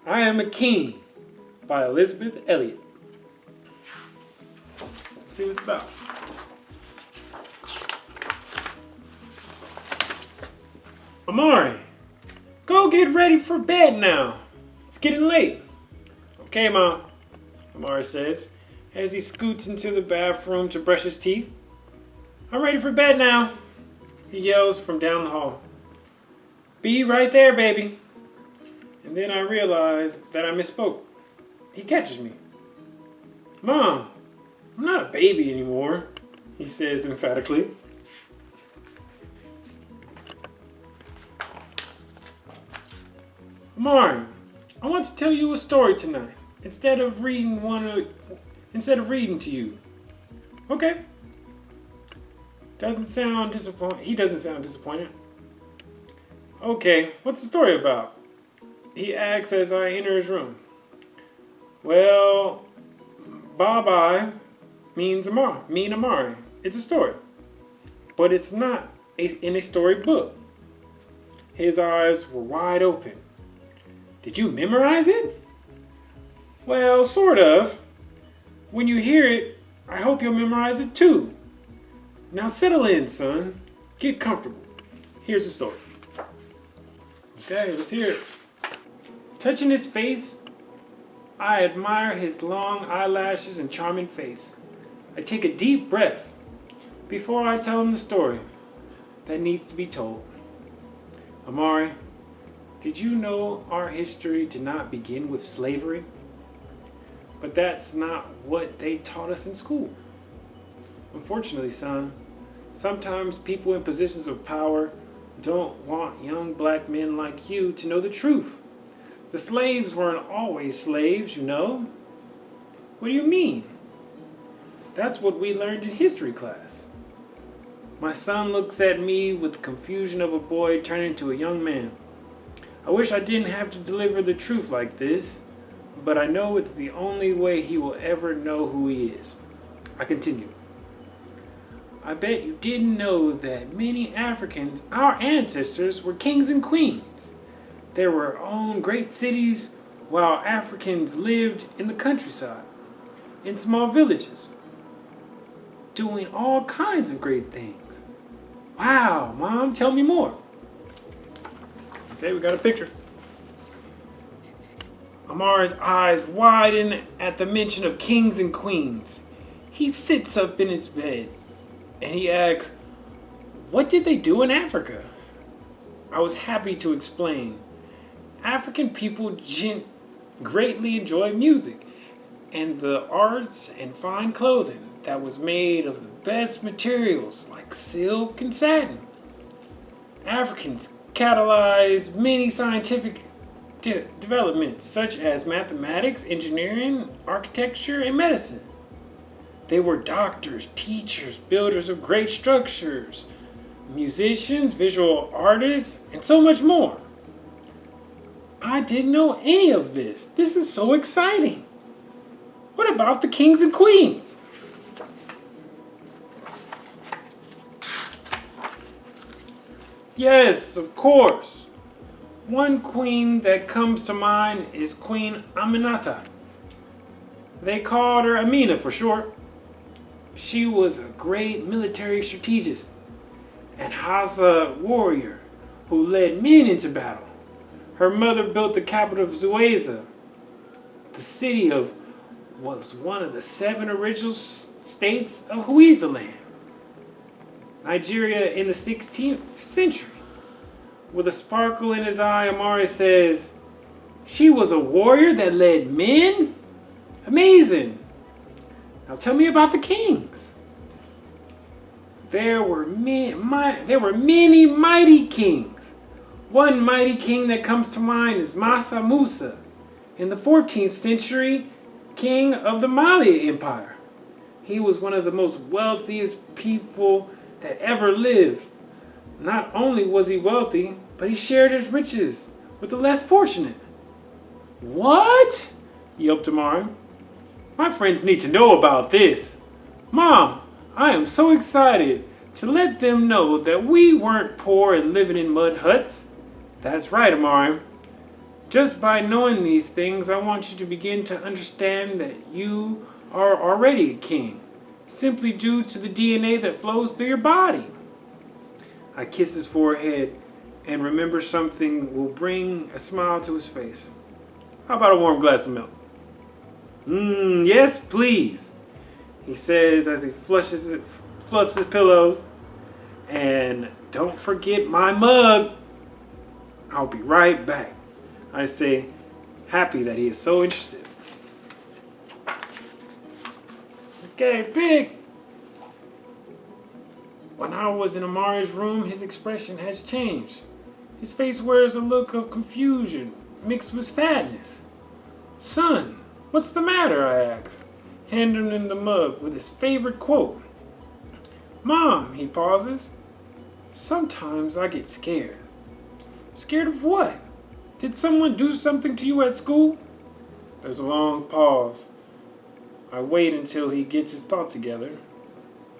I Am a King by Elizabeth Elliott. Let's see what it's about. Amari, go get ready for bed now. It's getting late. Okay, Mom, Amari says as he scoots into the bathroom to brush his teeth. I'm ready for bed now, he yells from down the hall. Be right there, baby. And then I realize that I misspoke. He catches me. Mom, I'm not a baby anymore, he says emphatically. Amari, I want to tell you a story tonight instead of reading to you. Okay. He doesn't sound disappointed. Okay, what's the story about? He asks as I enter his room. Well, bye-bye means Amari. It's a story. But it's not in a storybook. His eyes were wide open. Did you memorize it? Well, sort of. When you hear it, I hope you'll memorize it too. Now settle in, son. Get comfortable. Here's the story. Okay, let's hear it. Touching his face, I admire his long eyelashes and charming face. I take a deep breath before I tell him the story that needs to be told. Amari, did you know our history did not begin with slavery? But that's not what they taught us in school. Unfortunately, son, sometimes people in positions of power don't want young black men like you to know the truth. The slaves weren't always slaves, you know. What do you mean? That's what we learned in history class. My son looks at me with the confusion of a boy turning to a young man. I wish I didn't have to deliver the truth like this, but I know it's the only way he will ever know who he is. I continue. I bet you didn't know that many Africans, our ancestors, were kings and queens. They were owned great cities while Africans lived in the countryside, in small villages, doing all kinds of great things. Wow, Mom, tell me more. Okay, we got a picture. Amari's eyes widen at the mention of kings and queens. He sits up in his bed and he asks, what did they do in Africa? I was happy to explain. African people greatly enjoy music and the arts and fine clothing that was made of the best materials like silk and satin. Africans catalyzed many scientific developments such as mathematics, engineering, architecture, and medicine. They were doctors, teachers, builders of great structures, musicians, visual artists, and so much more. I didn't know any of this. This is so exciting. What about the kings and queens? Yes, of course. One queen that comes to mind is Queen Aminata. They called her Amina for short. She was a great military strategist and Hausa warrior who led men into battle. Her mother built the capital of Zueza. The city was one of the 7 original states of Huizaland, Nigeria in the 16th century. With a sparkle in his eye, Amari says, she was a warrior that led men? Amazing. Now tell me about the kings. There were many mighty kings. One mighty king that comes to mind is Mansa Musa, in the 14th century, king of the Mali Empire. He was one of the most wealthiest people that ever lived. Not only was he wealthy, but he shared his riches with the less fortunate. What? Yelped Amari. My friends need to know about this. Mom, I am so excited to let them know that we weren't poor and living in mud huts. That's right, Amari. Just by knowing these things, I want you to begin to understand that you are already a king, simply due to the DNA that flows through your body. I kiss his forehead and remember something will bring a smile to his face. How about a warm glass of milk? Yes, please, he says as he fluffs his pillows. And don't forget my mug. I'll be right back, I say, happy that he is so interested. Okay, Pig. When I was in Amari's room, his expression has changed. His face wears a look of confusion mixed with sadness. Son, what's the matter? I ask, handing him the mug with his favorite quote. Mom, he pauses. Sometimes I get scared. Scared of what? Did someone do something to you at school? There's a long pause. I wait until he gets his thought together.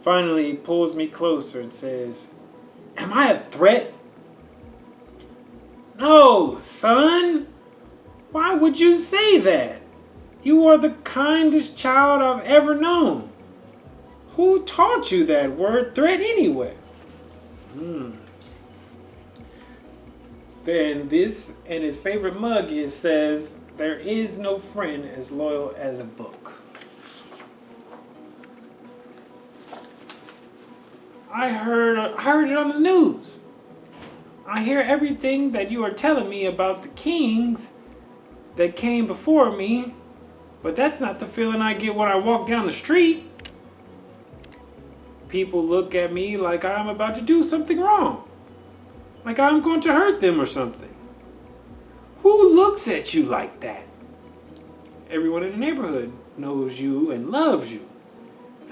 Finally, he pulls me closer and says, Am I a threat? No, son. Why would you say that? You are the kindest child I've ever known. Who taught you that word threat anyway? Then this and his favorite mug says, there is no friend as loyal as a book. I heard it on the news. I hear everything that you are telling me about the kings that came before me, but that's not the feeling I get when I walk down the street. People look at me like I'm about to do something wrong, like I'm going to hurt them or something. Who looks at you like that? Everyone in the neighborhood knows you and loves you.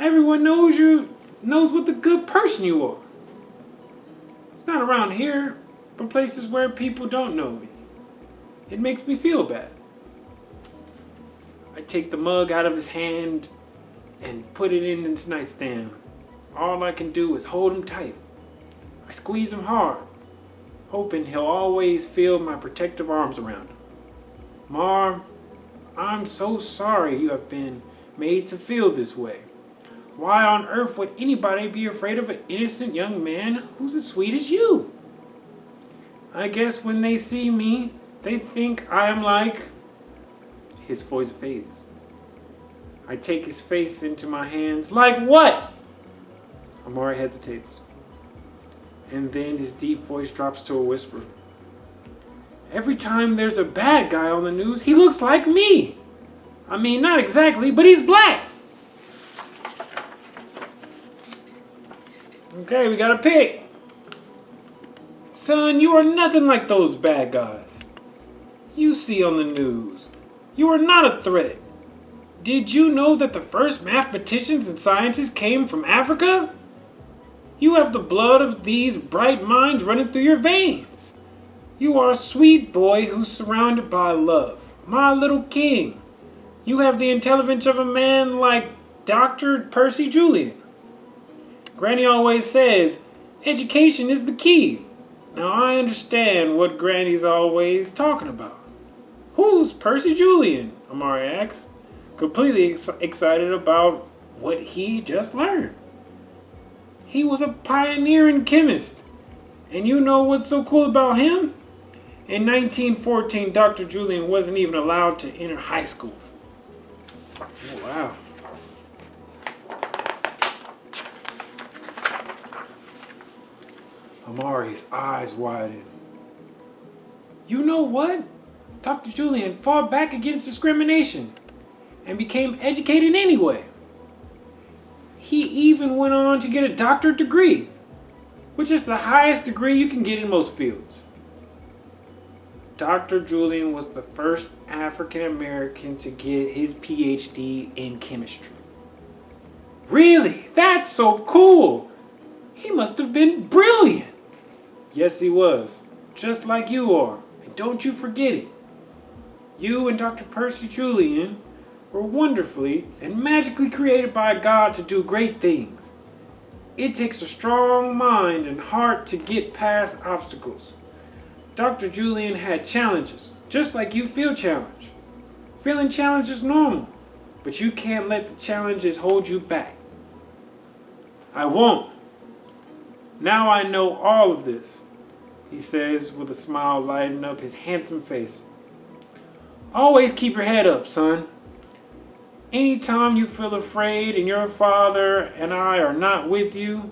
Everyone knows what the good person you are. It's not around here, but places where people don't know me. It makes me feel bad. I take the mug out of his hand and put it in his nightstand. All I can do is hold him tight. I squeeze him hard, hoping he'll always feel my protective arms around him. Mar, I'm so sorry you have been made to feel this way. Why on earth would anybody be afraid of an innocent young man who's as sweet as you? I guess when they see me, they think I am like... His voice fades. I take his face into my hands. Like what? Amari hesitates. And then his deep voice drops to a whisper. Every time there's a bad guy on the news, he looks like me. I mean, not exactly, but he's black. Okay, we got a pick. Son, you are nothing like those bad guys you see on the news. You are not a threat. Did you know that the first mathematicians and scientists came from Africa? You have the blood of these bright minds running through your veins. You are a sweet boy who's surrounded by love. My little king. You have the intelligence of a man like Dr. Percy Julian. Granny always says, education is the key. Now I understand what Granny's always talking about. Who's Percy Julian? Amari asks, completely excited about what he just learned. He was a pioneering chemist. And you know what's so cool about him? In 1914, Dr. Julian wasn't even allowed to enter high school. Oh, wow. Amari's eyes widen. You know what? Dr. Julian fought back against discrimination and became educated anyway. He even went on to get a doctorate degree, which is the highest degree you can get in most fields. Dr. Julian was the first African American to get his PhD in chemistry. Really? That's so cool! He must have been brilliant! Yes, he was. Just like you are. And don't you forget it. You and Dr. Percy Julian were wonderfully and magically created by God to do great things. It takes a strong mind and heart to get past obstacles. Dr. Julian had challenges, Just like you feel challenged. Feeling challenged is normal, but you can't let the challenges hold you back. I won't. Now I know all of this, he says with a smile lighting up his handsome face. Always keep your head up, son. Anytime you feel afraid and your father and I are not with you,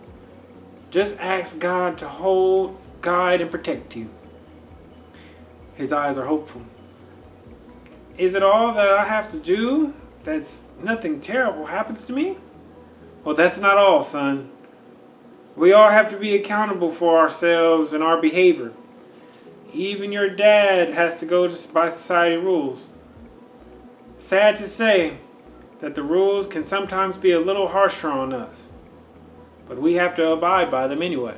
just ask God to hold, guide, and protect you. His eyes are hopeful. Is it all that I have to do? That's nothing terrible happens to me? Well, that's not all, son. We all have to be accountable for ourselves and our behavior. Even your dad has to go by society rules. Sad to say that the rules can sometimes be a little harsher on us, but we have to abide by them anyway.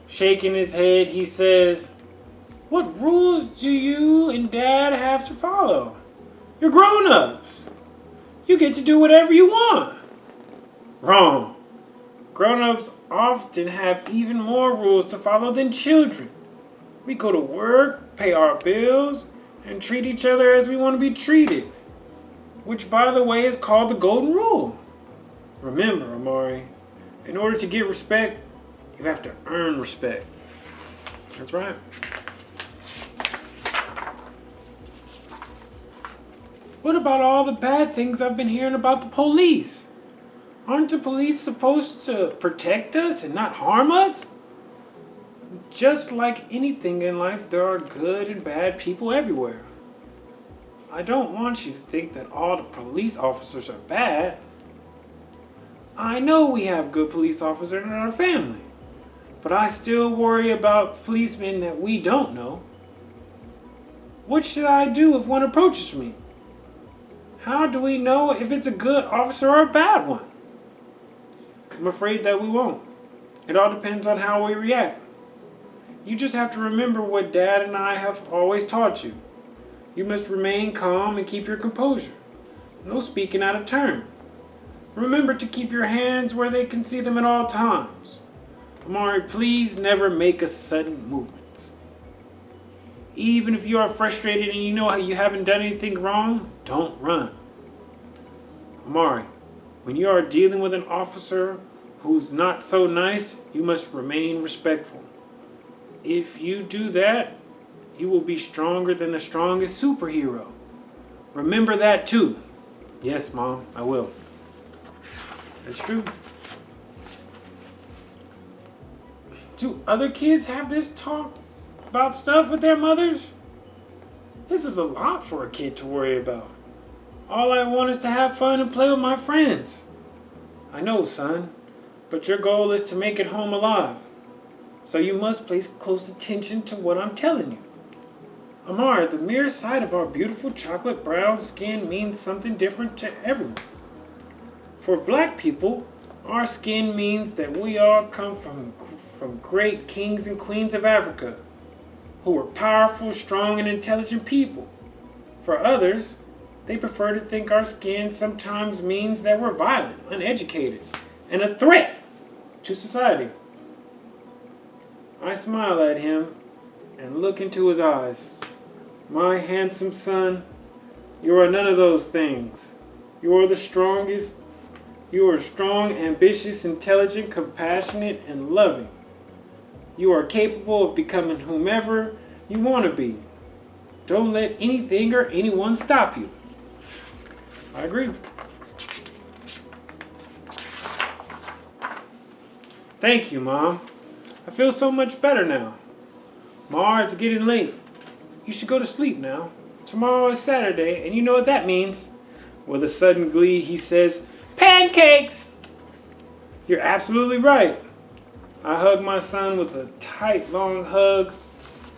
Shaking his head, he says, "What rules do you and Dad have to follow? You're grown-ups. You get to do whatever you want." Wrong. Grown-ups often have even more rules to follow than children. We go to work, pay our bills, and treat each other as we want to be treated, which, by the way, is called the golden rule. Remember, Amari, in order to get respect, you have to earn respect. That's right. What about all the bad things I've been hearing about the police? Aren't the police supposed to protect us and not harm us? Just like anything in life, there are good and bad people everywhere. I don't want you to think that all the police officers are bad. I know we have good police officers in our family, but I still worry about policemen that we don't know. What should I do if one approaches me? How do we know if it's a good officer or a bad one? I'm afraid that we won't. It all depends on how we react. You just have to remember what Dad and I have always taught you. You must remain calm and keep your composure. No speaking out of turn. Remember to keep your hands where they can see them at all times. Amari, please never make a sudden movements. Even if you are frustrated and you know you haven't done anything wrong, don't run. Amari, when you are dealing with an officer who's not so nice, you must remain respectful. If you do that, you will be stronger than the strongest superhero. Remember that too. Yes, Mom, I will. That's true. Do other kids have this talk about stuff with their mothers? This is a lot for a kid to worry about. All I want is to have fun and play with my friends. I know, son, but your goal is to make it home alive. So you must pay close attention to what I'm telling you. Amar, the mere sight of our beautiful chocolate brown skin means something different to everyone. For black people, our skin means that we all come from great kings and queens of Africa, who were powerful, strong, and intelligent people. For others, they prefer to think our skin sometimes means that we're violent, uneducated, and a threat to society. I smile at him and look into his eyes. My handsome son, you are none of those things. You are the strongest. You are strong, ambitious, intelligent, compassionate, and loving. You are capable of becoming whomever you want to be. Don't let anything or anyone stop you. I agree. Thank you, Mom. I feel so much better now. Ma, it's getting late. You should go to sleep now. Tomorrow is Saturday, and you know what that means. With a sudden glee, he says, "Pancakes!" You're absolutely right. I hug my son with a tight, long hug,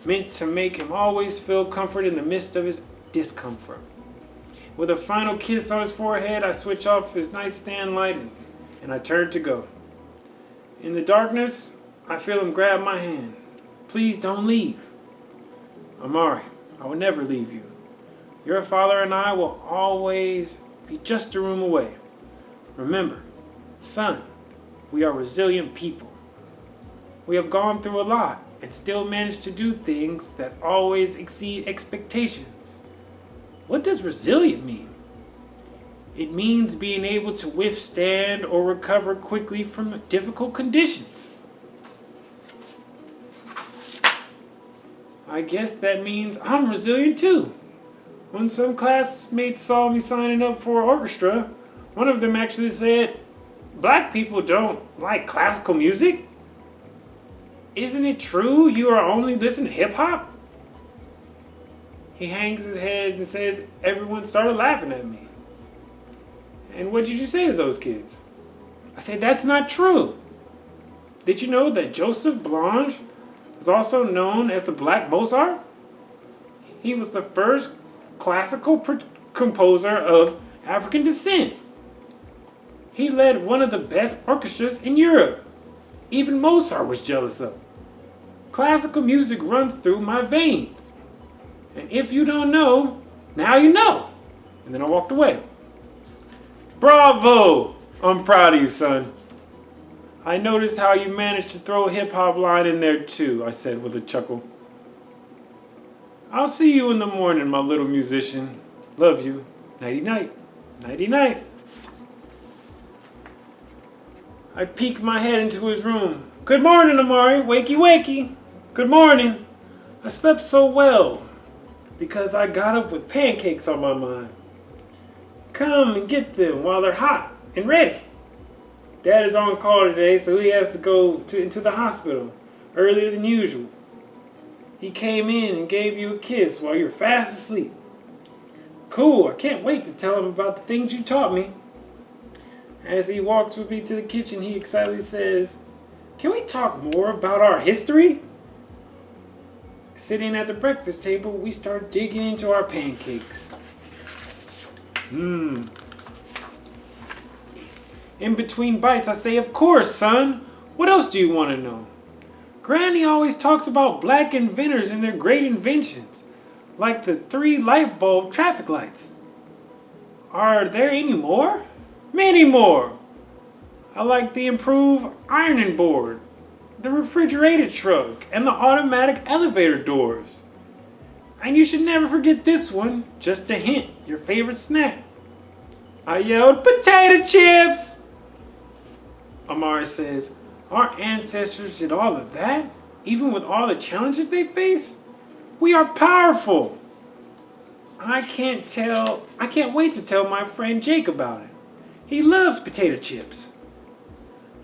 meant to make him always feel comfort in the midst of his discomfort. With a final kiss on his forehead, I switch off his nightstand light and I turn to go. In the darkness, I feel him grab my hand. Please don't leave. Amari, I will never leave you. Your father and I will always be just a room away. Remember, son, we are resilient people. We have gone through a lot, and still manage to do things that always exceed expectations. What does resilient mean? It means being able to withstand or recover quickly from difficult conditions. I guess that means I'm resilient too. When some classmates saw me signing up for orchestra, one of them actually said, "Black people don't like classical music? Isn't it true you are only listening to hip hop?" He hangs his head and says, "Everyone started laughing at me." "And what did you say to those kids?" I said, "That's not true. Did you know that Joseph Blanche was also known as the Black Mozart? He was the first classical composer of African descent. He led one of the best orchestras in Europe. Even Mozart was jealous of him. Classical music runs through my veins. And if you don't know, now you know." And then I walked away. "Bravo! I'm proud of you, son. I noticed how you managed to throw a hip-hop line in there too," I said with a chuckle. "I'll see you in the morning, my little musician. Love you. Nighty-night. Nighty-night." I peeked my head into his room. "Good morning, Amari. Wakey, wakey. Good morning. I slept so well because I got up with pancakes on my mind. Come and get them while they're hot and ready. Dad is on call today, so he has to go into the hospital earlier than usual. He came in and gave you a kiss while you were fast asleep. Cool, I can't wait to tell him about the things you taught me." As he walks with me to the kitchen, he excitedly says, "Can we talk more about our history?" Sitting at the breakfast table, we start digging into our pancakes. In between bites, I say, "Of course, son. What else do you want to know? Granny always talks about black inventors and their great inventions, like the 3 light bulb traffic lights. Are there any more? Many more. I like the improved ironing board, the refrigerator truck, and the automatic elevator doors. And you should never forget this one, just a hint, your favorite snack." I yelled, "Potato chips!" Amari says, "Our ancestors did all of that, even with all the challenges they face? We are powerful. I can't wait to tell my friend Jake about it. He loves potato chips.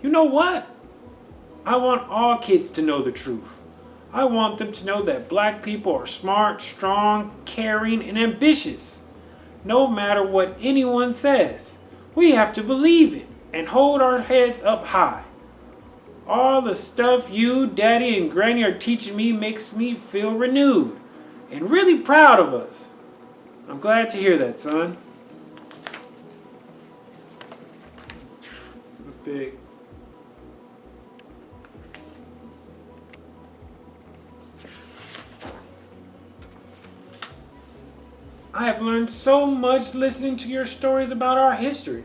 You know what? I want all kids to know the truth. I want them to know that black people are smart, strong, caring, and ambitious. No matter what anyone says, we have to believe it and hold our heads up high. All the stuff you, Daddy, and Granny are teaching me makes me feel renewed and really proud of us. I'm glad to hear that, son." Big. I have learned so much listening to your stories about our history,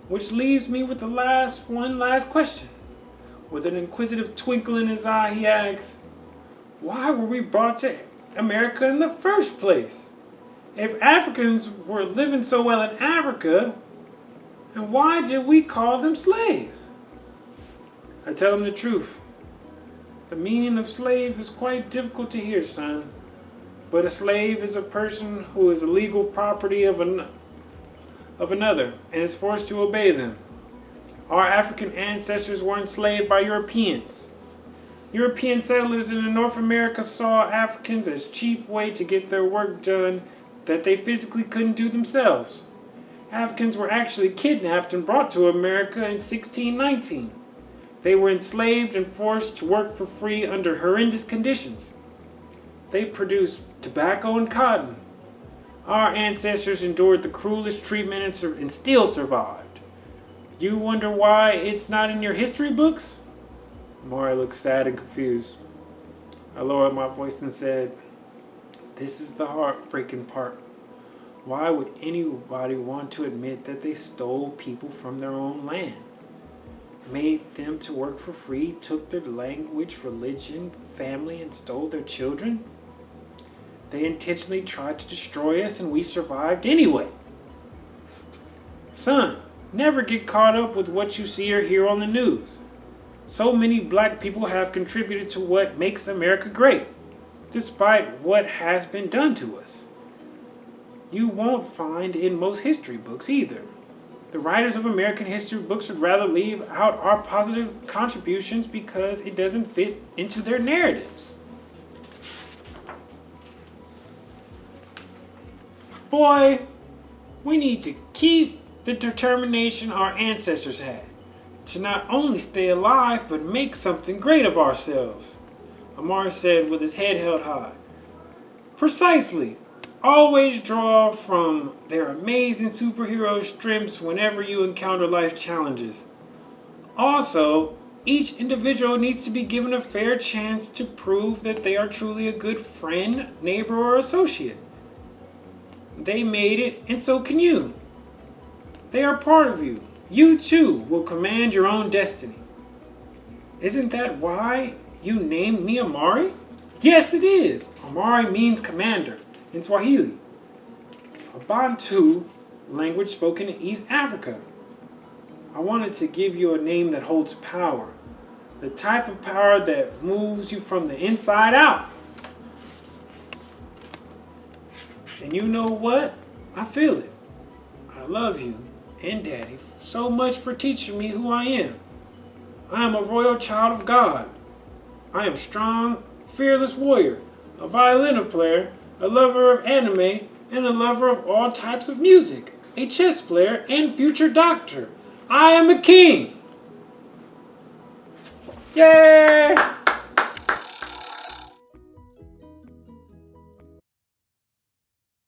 which leaves me with one last question. With an inquisitive twinkle in his eye, he asks, "Why were we brought to America in the first place? If Africans were living so well in Africa, and why did we call them slaves?" I tell him the truth. The meaning of slave is quite difficult to hear, son. But a slave is a person who is a legal property of another and is forced to obey them. Our African ancestors were enslaved by Europeans. European settlers in North America saw Africans as a cheap way to get their work done that they physically couldn't do themselves. Africans were actually kidnapped and brought to America in 1619. They were enslaved and forced to work for free under horrendous conditions. They produced tobacco and cotton. Our ancestors endured the cruelest treatment and still survived. You wonder why it's not in your history books? Maury looked sad and confused. I lowered my voice and said, "This is the heartbreaking part. Why would anybody want to admit that they stole people from their own land? made them to work for free, took their language, religion, family, and stole their children. They intentionally tried to destroy us, and we survived anyway. Son, never get caught up with what you see or hear on the news. So many black people have contributed to what makes America great, despite what has been done to us. You won't find in most history books either. The writers of American history books would rather leave out our positive contributions because it doesn't fit into their narratives. Boy, we need to keep the determination our ancestors had to not only stay alive but make something great of ourselves, Amar said with his head held high. Precisely. Always draw from their amazing superhero strengths whenever you encounter life challenges. Also, each individual needs to be given a fair chance to prove that they are truly a good friend, neighbor, or associate. They made it, and so can you. They are part of you. You too will command your own destiny. Isn't that why you named me Amari? Yes, it is. Amari means commander in Swahili, a Bantu language spoken in East Africa. I wanted to give you a name that holds power, the type of power that moves you from the inside out. And you know what? I feel it. I love you and Daddy so much for teaching me who I am. I am a royal child of God. I am strong, fearless warrior, a violin player, a lover of anime, and a lover of all types of music, a chess player and future doctor. I am a king. Yay!